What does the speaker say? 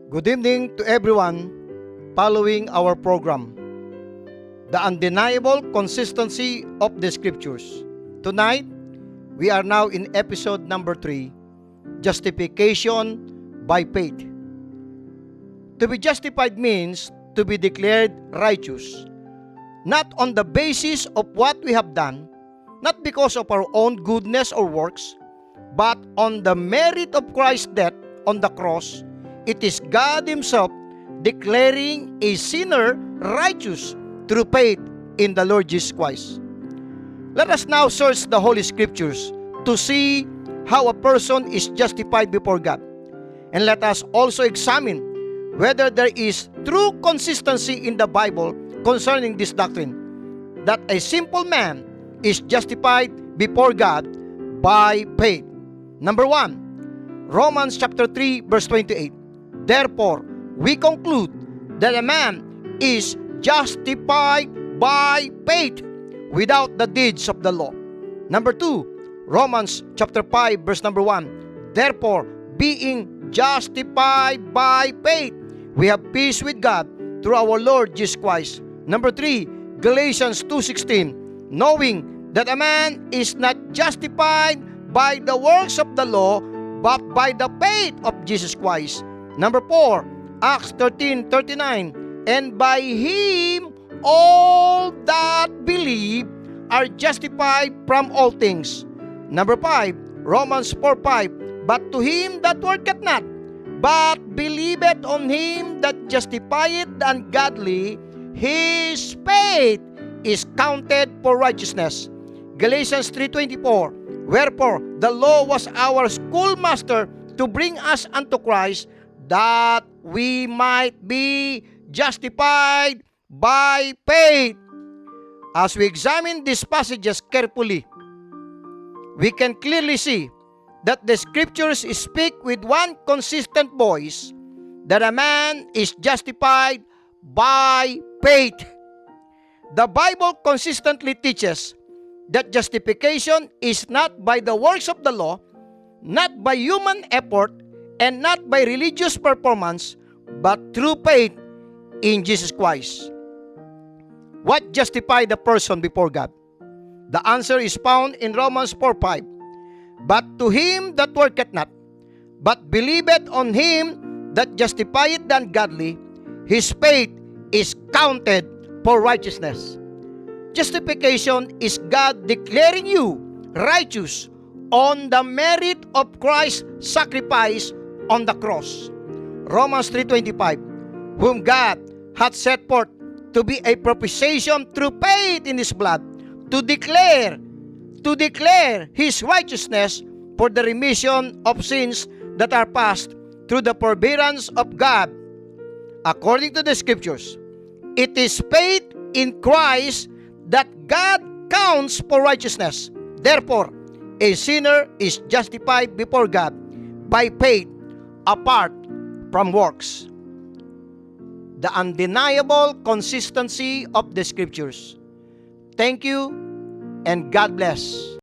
Good evening to everyone following our program, The Undeniable Consistency of the Scriptures. Tonight, we are now in episode number 3, Justification by Faith. To be justified means to be declared righteous, not on the basis of what we have done, not because of our own goodness or works, but on the merit of Christ's death on the cross. It is God Himself declaring a sinner righteous through faith in the Lord Jesus Christ. Let us now search the Holy Scriptures to see how a person is justified before God. And let us also examine whether there is true consistency in the Bible concerning this doctrine, that a simple man is justified before God by faith. Number 1, Romans chapter 3 verse 28. Therefore, we conclude that a man is justified by faith without the deeds of the law. Number 2, Romans chapter 5 verse number 1. Therefore, being justified by faith, we have peace with God through our Lord Jesus Christ. Number 3, Galatians 2:16. Knowing that a man is not justified by the works of the law, but by the faith of Jesus Christ. Number 4, Acts 13:39. And by Him all that believe are justified from all things. Number 5, Romans 4:5. But to him that worketh not, but believeth on Him that justifieth the ungodly, his faith is counted for righteousness. Galatians 3:24. Wherefore the law was our schoolmaster to bring us unto Christ, that we might be justified by faith. As we examine these passages carefully, we can clearly see that the Scriptures speak with one consistent voice, that a man is justified by faith. The Bible consistently teaches that justification is not by the works of the law, not by human effort, and not by religious performance, but through faith in Jesus Christ. What justifies the person before God? The answer is found in Romans 4:5. But to him that worketh not, but believeth on Him that justifieth the ungodly, his faith is counted for righteousness. Justification is God declaring you righteous on the merit of Christ's sacrifice on the cross. Romans 3:25. Whom God hath set forth to be a propitiation through faith in His blood, to declare His righteousness for the remission of sins that are past through the forbearance of God. According to the Scriptures, it is faith in Christ that God counts for righteousness. Therefore, a sinner is justified before God by faith apart from works. The undeniable consistency of the Scriptures. Thank you and God bless.